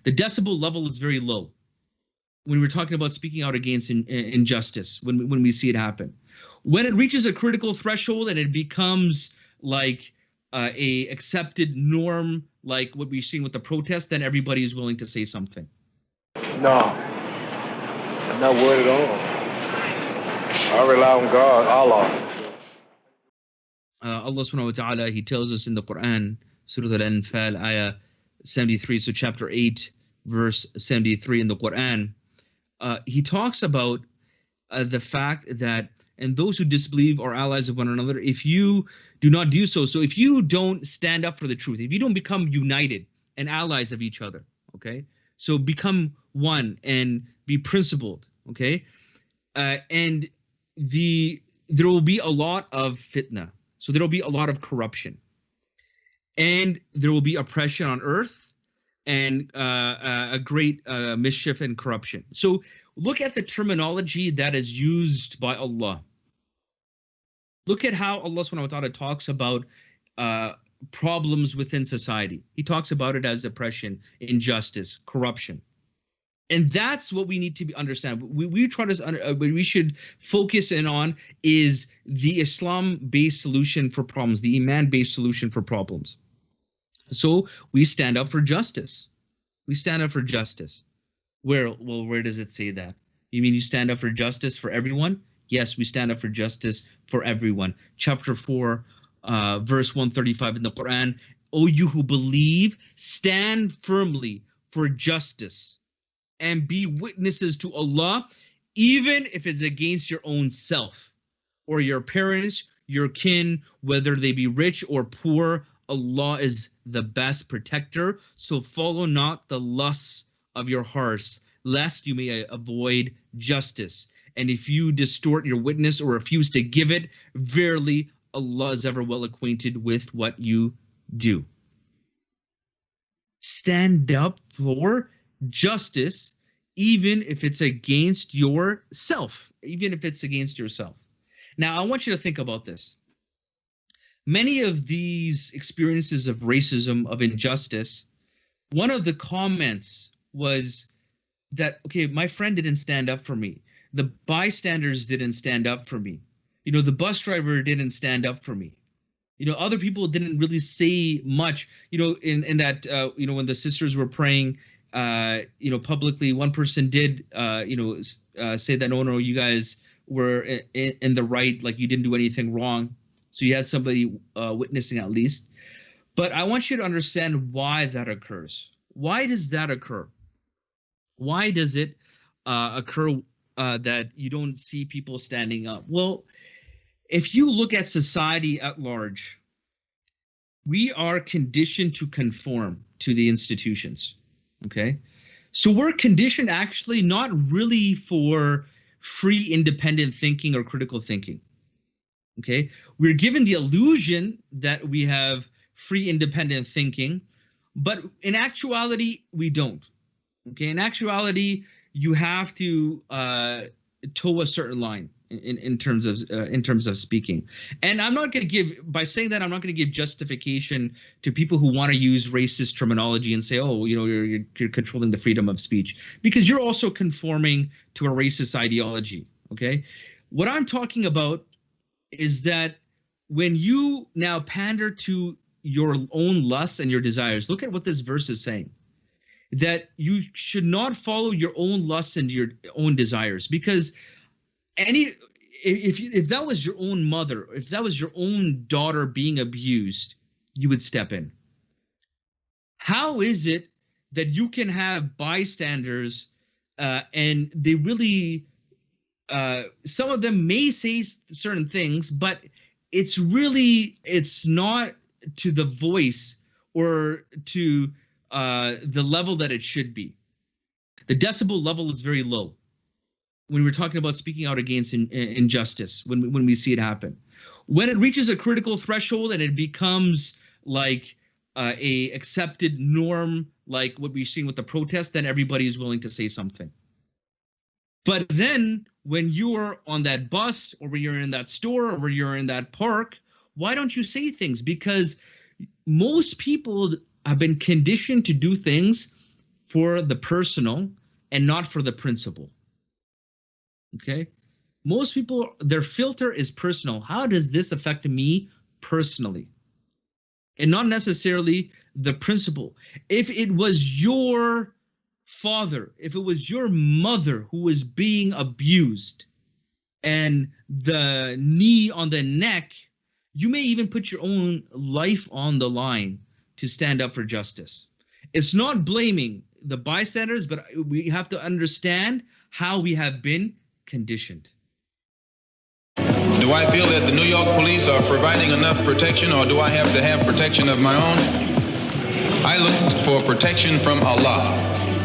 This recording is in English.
The decibel level is very low when we're talking about speaking out against injustice, when we see it happen. When it reaches a critical threshold and it becomes like a accepted norm, like what we've seen with the protests, then everybody is willing to say something. No, I'm not worried at all. I rely on God, Allah. Allah subhanahu wa ta'ala, He tells us in the Quran, Surah Al-Anfal, ayah 73, so chapter 8, verse 73 in the Quran, He talks about the fact that, and those who disbelieve are allies of one another, if you do not do so, so if you don't stand up for the truth, if you don't become united and allies of each other, okay, so become one and be principled, okay, and there will be a lot of fitna, so there will be a lot of corruption, and there will be oppression on earth, and a great mischief and corruption. So look at the terminology that is used by Allah. Look at how Allah subhanahu wa ta'ala talks about problems within society. He talks about it as oppression, injustice, corruption. And that's what we need to understand. We try to we should focus in on is the Islam-based solution for problems, the Iman-based solution for problems. So we stand up for justice. We stand up for justice. Where does it say that? You mean you stand up for justice for everyone? Yes, we stand up for justice for everyone. Chapter 4, verse 135 in the Quran. O you who believe, stand firmly for justice and be witnesses to Allah, even if it's against your own self or your parents, your kin, whether they be rich or poor. Allah is the best protector. So follow not the lusts of your hearts, lest you may avoid justice. And if you distort your witness or refuse to give it, verily Allah is ever well acquainted with what you do. Stand up for justice, even if it's against yourself, even if it's against yourself. Now, I want you to think about this. Many of these experiences of racism, of injustice, one of the comments was that, okay, my friend didn't stand up for me. The bystanders didn't stand up for me. You know, the bus driver didn't stand up for me. You know, other people didn't really say much. You know, in that, you know, when the sisters were praying, you know, publicly, one person did, you know, say that, no, you guys were in the right, like you didn't do anything wrong. So you had somebody witnessing at least. But I want you to understand why that occurs. Why does that occur? Why does it occur that you don't see people standing up? Well, if you look at society at large, we are conditioned to conform to the institutions, okay? So we're conditioned actually not really for free independent thinking or critical thinking, okay? We're given the illusion that we have free independent thinking, but in actuality, we don't, okay? In actuality, you have to toe a certain line in terms of speaking. And I'm not going to give, by saying that, I'm not going to give justification to people who want to use racist terminology and say, oh, you know, you're controlling the freedom of speech, because you're also conforming to a racist ideology, okay? What I'm talking about is that when you now pander to your own lusts and your desires, look at what this verse is saying, that you should not follow your own lusts and your own desires, because if that was your own mother, if that was your own daughter being abused, you would step in. How is it that you can have bystanders and they really, some of them may say certain things, but it's not to the voice or to the level that it should be. The decibel level is very low when we're talking about speaking out against injustice, when we see it happen. When it reaches a critical threshold and it becomes like a accepted norm, like what we've seen with the protests, then everybody is willing to say something. But then when you're on that bus, or when you're in that store, or when you're in that park, why don't you say things? Because most people have been conditioned to do things for the personal and not for the principle. Okay? Most people, their filter is personal. How does this affect me personally? And not necessarily the principle. If it was your father, if it was your mother who was being abused and the knee on the neck, you may even put your own life on the line to stand up for justice. It's not blaming the bystanders, but we have to understand how we have been conditioned. Do I feel that the New York police are providing enough protection, or do I have to have protection of my own? I look for protection from Allah.